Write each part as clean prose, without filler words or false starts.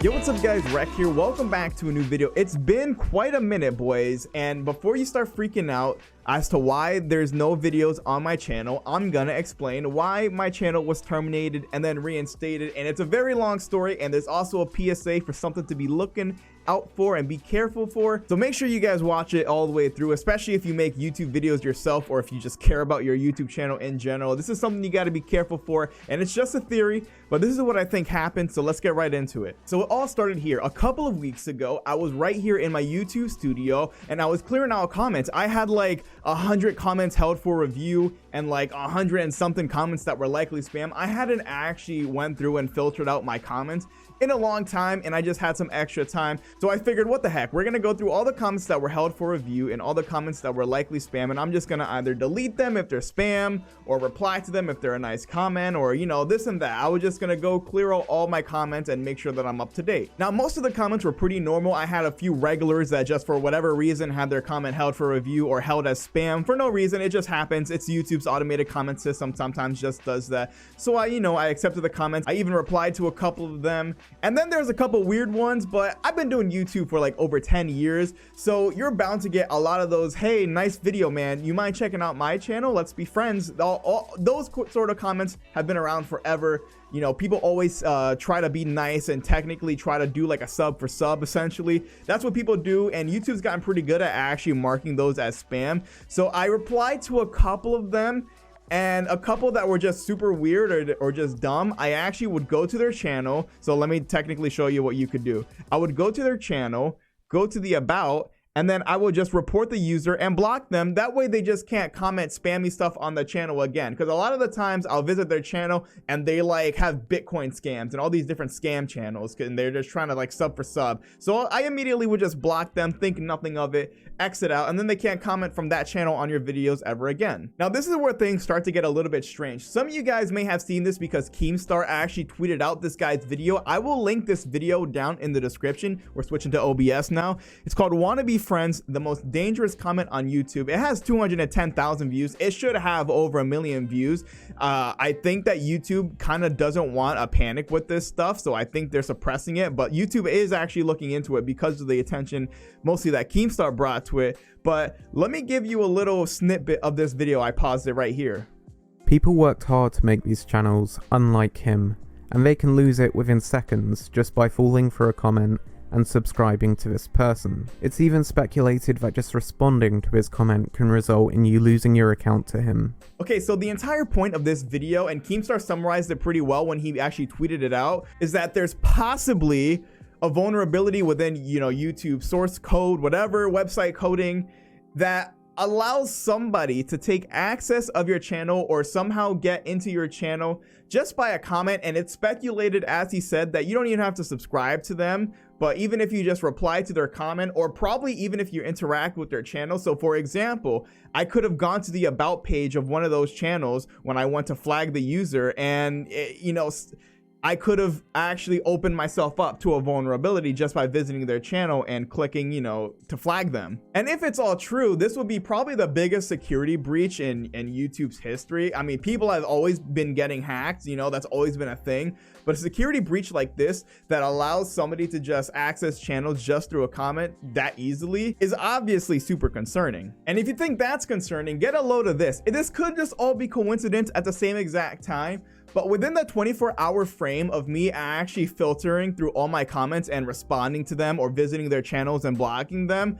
Yo, what's up guys, Rec here. Welcome back to a new video. It's been quite a minute, boys, and before you start freaking out as to why there's no videos on my channel, I'm gonna explain why my channel was terminated and then reinstated, and it's a very long story, and there's also a PSA for something to be looking out for and be careful for. So make sure you guys watch it all the way through, especially if you make YouTube videos yourself or if you just care about your YouTube channel in general. This is something you got to be careful for, and it's just a theory, but this is what I think happened, so let's get right into it. So it all started here. A couple of weeks ago, I was right here in my YouTube studio and I was clearing out comments. I had like 100 comments held for review and like 100 and something comments that were likely spam. I hadn't actually went through and filtered out my comments in a long time, and I just had some extra time, so I figured, what the heck, we're gonna go through all the comments that were held for review and all the comments that were likely spam, and I'm just gonna either delete them if they're spam or reply to them if they're a nice comment, or you know, this and that. I was just gonna go clear out all my comments and make sure that I'm up to date. Now, most of the comments were pretty normal. I had a few regulars that just for whatever reason had their comment held for review or held as spam for no reason. It just happens. It's YouTube's automated comment system sometimes just does that. So I accepted the comments. I even replied to a couple of them. And then there's a couple weird ones, but I've been doing YouTube for like over 10 years. So you're bound to get a lot of those, hey, nice video, man. You mind checking out my channel? Let's be friends. Those sort of comments have been around forever. You know, people always try to be nice and technically try to do like a sub for sub, essentially. That's what people do, and YouTube's gotten pretty good at actually marking those as spam. So I replied to a couple of them, and a couple that were just super weird or just dumb. I actually would go to their channel. So let me technically show you what you could do. I would go to their channel, go to the about, and then I will just report the user and block them. That way they just can't comment spammy stuff on the channel again. Because a lot of the times I'll visit their channel and they like have Bitcoin scams and all these different scam channels, and they're just trying to like sub for sub. So I immediately would just block them, think nothing of it, exit out, and then they can't comment from that channel on your videos ever again. Now this is where things start to get a little bit strange. Some of you guys may have seen this because Keemstar actually tweeted out this guy's video. I will link this video down in the description. We're switching to OBS now. It's called Wanna Be Friends, the most dangerous comment on YouTube. It has 210,000 views. It should have over 1 million views. I think that YouTube kind of doesn't want a panic with this stuff, so I think they're suppressing it, but YouTube is actually looking into it because of the attention mostly that Keemstar brought to it. But let me give you a little snippet of this video. I paused it right here. People worked hard to make these channels unlike him, and they can lose it within seconds just by falling for a comment and subscribing to this person. It's even speculated that just responding to his comment can result in you losing your account to him. Okay, so the entire point of this video, and Keemstar summarized it pretty well when he actually tweeted it out, is that there's possibly a vulnerability within, you know, YouTube source code, whatever, website coding, that allows somebody to take access of your channel or somehow get into your channel just by a comment. And it's speculated, as he said, that you don't even have to subscribe to them, but even if you just reply to their comment, or probably even if you interact with their channel. So for example, I could have gone to the about page of one of those channels when I went to flag the user, and you know, I could have actually opened myself up to a vulnerability just by visiting their channel and clicking, you know, to flag them. And if it's all true, this would be probably the biggest security breach in YouTube's history. I mean, people have always been getting hacked, you know, that's always been a thing. But a security breach like this that allows somebody to just access channels just through a comment that easily is obviously super concerning. And if you think that's concerning, get a load of this. This could just all be coincidence at the same exact time. But within the 24-hour frame of me actually filtering through all my comments and responding to them or visiting their channels and blocking them,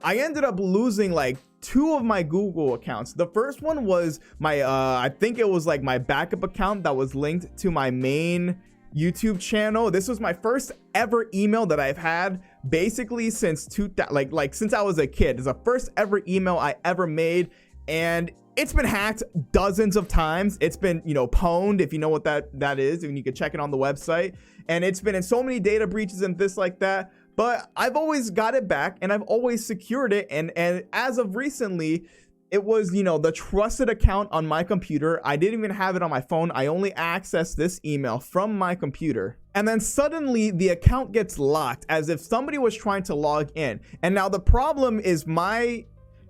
I ended up losing like 2 of my Google accounts. The first one was my, I think it was like my backup account that was linked to my main YouTube channel. This was my first ever email that I've had basically since since I was a kid. It's the first ever email I ever made, and it's been hacked dozens of times. It's been, you know, pwned, if you know what that is, and you can check it on the website. And it's been in so many data breaches and this like that. But I've always got it back and I've always secured it. And as of recently, it was, you know, the trusted account on my computer. I didn't even have it on my phone. I only accessed this email from my computer. And then suddenly the account gets locked as if somebody was trying to log in. And now the problem is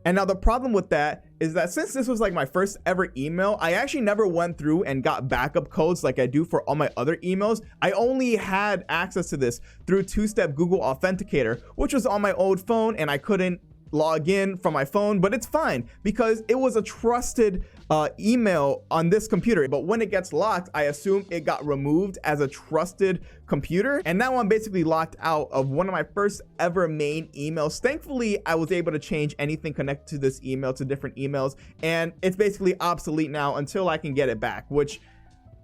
And now the problem with that is that since this was like my first ever email, I actually never went through and got backup codes like I do for all my other emails. I only had access to this through two-step Google Authenticator, which was on my old phone, and I couldn't log in from my phone, but it's fine because it was a trusted email on this computer. But when it gets locked, I assume it got removed as a trusted computer, and now I'm basically locked out of one of my first ever main emails. Thankfully, I was able to change anything connected to this email to different emails, and it's basically obsolete now until I can get it back, which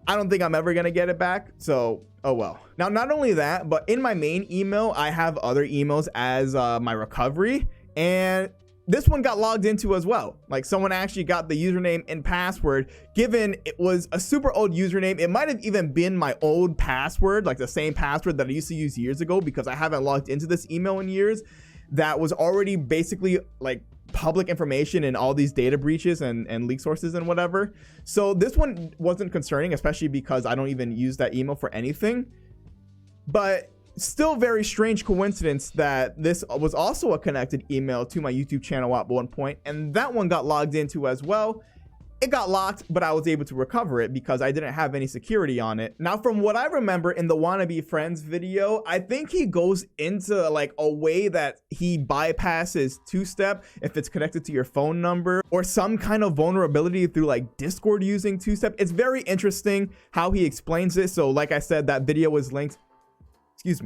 I don't think I'm ever gonna get it back, so oh well. Now, not only that, but in my main email, I have other emails as my recovery, and this one got logged into as well. Like, someone actually got the username and password, given it was a super old username. It might have even been my old password, like the same password that I used to use years ago, because I haven't logged into this email in years. That was already basically like public information in all these data breaches and leak sources and whatever. So this one wasn't concerning, especially because I don't even use that email for anything. But still very strange coincidence that this was also a connected email to my YouTube channel at one point, and that one got logged into as well. It got locked, but I was able to recover it because I didn't have any security on it. Now, from what I remember in the Wannabe Friends video, I think he goes into like a way that he bypasses two-step if it's connected to your phone number, or some kind of vulnerability through like Discord using two-step. It's very interesting how he explains it. So like I said, that video was linked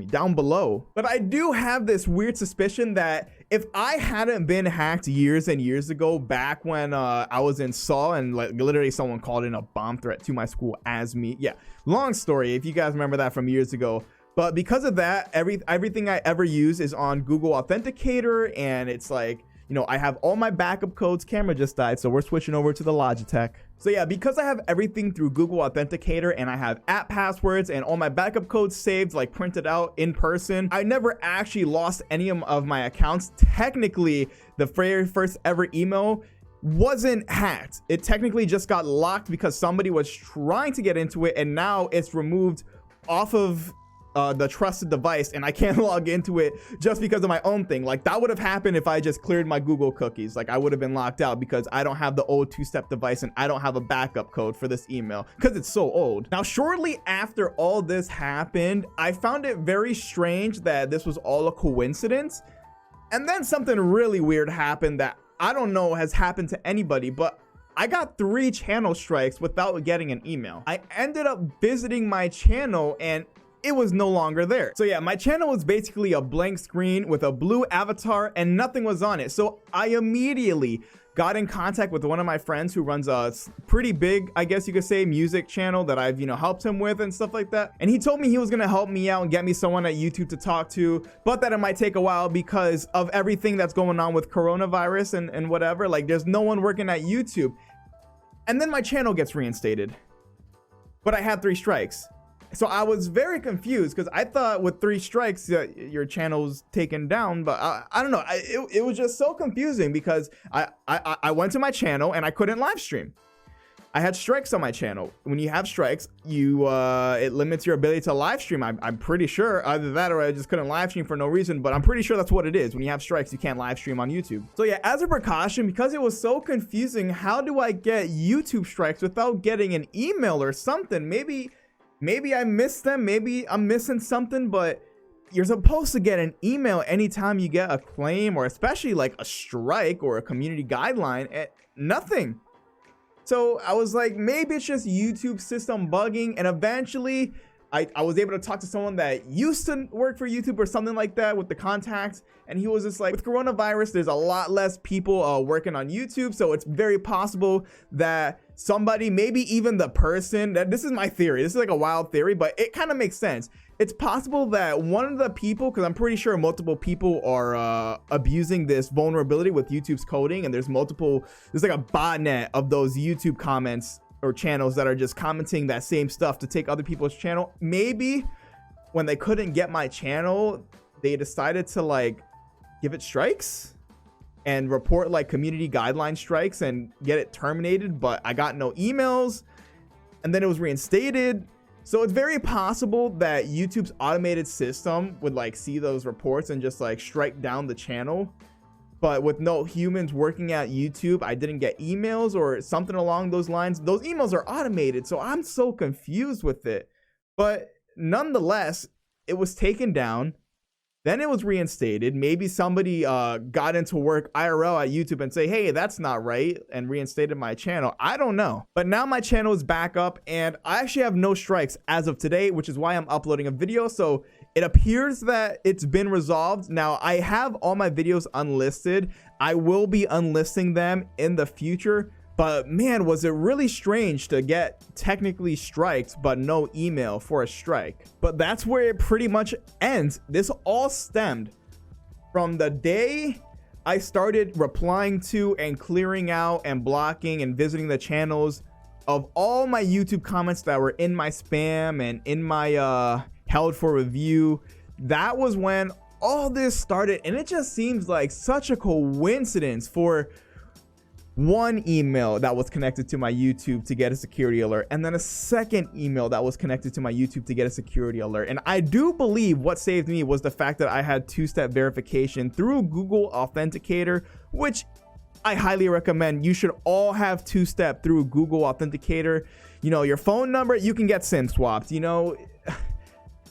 down below. But I do have this weird suspicion that if I hadn't been hacked years and years ago, back when I was in Saw, and like literally someone called in a bomb threat to my school as me. Yeah, long story if you guys remember that from years ago. But because of that, everything I ever use is on Google Authenticator, and it's like, you know, I have all my backup codes. Camera just died, so we're switching over to the Logitech. So yeah, because I have everything through Google Authenticator, and I have app passwords and all my backup codes saved, like printed out in person, I never actually lost any of my accounts. Technically, the very first ever email wasn't hacked. It technically just got locked because somebody was trying to get into it, and now it's removed off of the trusted device, and I can't log into it just because of my own thing. Like, that would have happened if I just cleared my Google cookies. Like, I would have been locked out because I don't have the old two-step device, and I don't have a backup code for this email because it's so old. Now, shortly after all this happened, I found it very strange that this was all a coincidence, and then something really weird happened that I don't know has happened to anybody, but I got 3 channel strikes without getting an email. I ended up visiting my channel, and it was no longer there. So yeah, my channel was basically a blank screen with a blue avatar and nothing was on it. So I immediately got in contact with one of my friends who runs a pretty big, I guess you could say, music channel that I've, you know, helped him with and stuff like that. And he told me he was gonna help me out and get me someone at YouTube to talk to, but that it might take a while because of everything that's going on with coronavirus and whatever. Like, there's no one working at YouTube. And then my channel gets reinstated, but I had 3 strikes. So I was very confused because I thought with 3 strikes your channel's taken down, but I don't know. It was just so confusing because I went to my channel and I couldn't live stream. I had strikes on my channel. When you have strikes, it limits your ability to live stream. I'm pretty sure either that or I just couldn't live stream for no reason, but I'm pretty sure that's what it is. When you have strikes, you can't live stream on YouTube. So yeah, as a precaution, because it was so confusing, how do I get YouTube strikes without getting an email or something? Maybe I missed them, maybe I'm missing something, but you're supposed to get an email anytime you get a claim, or especially like a strike or a community guideline, and nothing. So I was like, maybe it's just YouTube system bugging, and eventually I was able to talk to someone that used to work for YouTube or something like that with the contacts, and he was just like, with coronavirus, there's a lot less people working on YouTube, so it's very possible that somebody, maybe even the person, that this is my theory, this is like a wild theory, but it kind of makes sense. It's possible that one of the people, because I'm pretty sure multiple people are abusing this vulnerability with YouTube's coding, and there's like a botnet of those YouTube comments or channels that are just commenting that same stuff to take other people's channel. Maybe when they couldn't get my channel, they decided to like give it strikes and report like community guideline strikes and get it terminated, but I got no emails, and then it was reinstated. So it's very possible that YouTube's automated system would like see those reports and just like strike down the channel. but with no humans working at YouTube, I didn't get emails or something along those lines. Those emails are automated, so I'm so confused with it. But nonetheless, it was taken down. Then it was reinstated. Maybe somebody got into work IRL at YouTube and say, hey, that's not right, and reinstated my channel. I don't know. But now my channel is back up, and I actually have no strikes as of today, which is why I'm uploading a video. So it appears that it's been resolved. Now, I have all my videos unlisted. I will be unlisting them in the future. But man, was it really strange to get technically striked, but no email for a strike. But that's where it pretty much ends. This all stemmed from the day I started replying to and clearing out and blocking and visiting the channels of all my YouTube comments that were in my spam and in my held for review. That was when all this started, and it just seems like such a coincidence for one email that was connected to my YouTube to get a security alert, and then a second email that was connected to my YouTube to get a security alert. And I do believe what saved me was the fact that I had two-step verification through Google Authenticator, which I highly recommend. You should all have two-step through Google Authenticator. You know, your phone number, you can get SIM swapped, you know.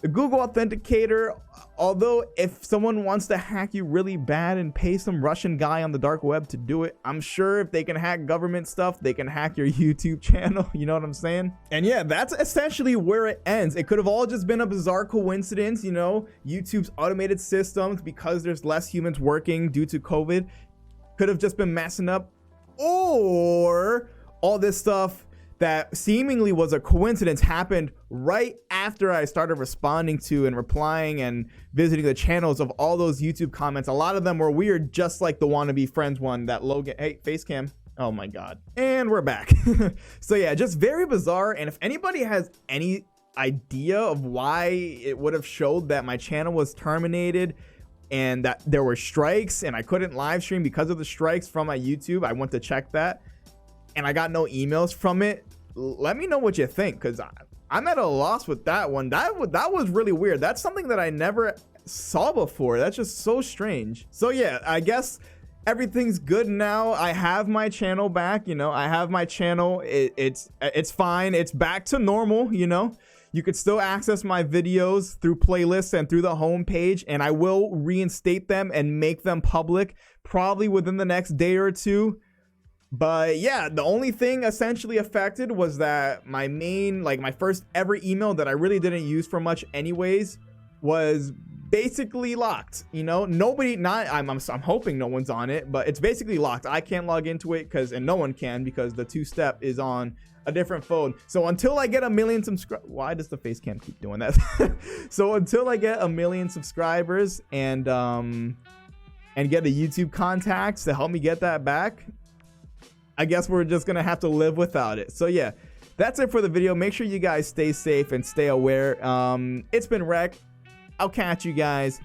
The Google Authenticator, although if someone wants to hack you really bad and pay some Russian guy on the dark web to do it, I'm sure if they can hack government stuff, they can hack your YouTube channel. You know what I'm saying? And yeah, that's essentially where it ends. It could have all just been a bizarre coincidence, you know, YouTube's automated systems, because there's less humans working due to COVID, could have just been messing up, or all this stuff that seemingly was a coincidence happened right after I started responding to and replying and visiting the channels of all those YouTube comments. A lot of them were weird, just like the wannabe friends one that Logan, hey, face cam. Oh my God. And we're back. So yeah, just very bizarre. And if anybody has any idea of why it would have showed that my channel was terminated and that there were strikes and I couldn't live stream because of the strikes from my YouTube, I went to check that and I got no emails from it, let me know what you think, because I'm at a loss with that one. That was really weird. That's something that I never saw before. That's just so strange. So yeah, I guess everything's good now. I have my channel back, you know. I have my channel. It's fine. It's back to normal, you know. You could still access my videos through playlists and through the homepage, and I will reinstate them and make them public probably within the next day or two. But yeah, the only thing essentially affected was that my main, like my first ever email that I really didn't use for much anyways, was basically locked. You know, nobody, I'm hoping no one's on it, but it's basically locked. I can't log into it and no one can, because the two-step is on a different phone. So until I get 1 million subscribers, why does the face cam keep doing that? So until I get 1 million subscribers and get the YouTube contacts to help me get that back, I guess we're just gonna have to live without it. So yeah, that's it for the video. Make sure you guys stay safe and stay aware. It's been Rec. I'll catch you guys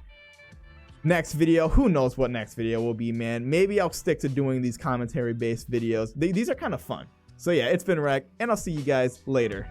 next video. Who knows what next video will be, man. Maybe I'll stick to doing these commentary based videos. These are kind of fun. So yeah, it's been Rec, and I'll see you guys later.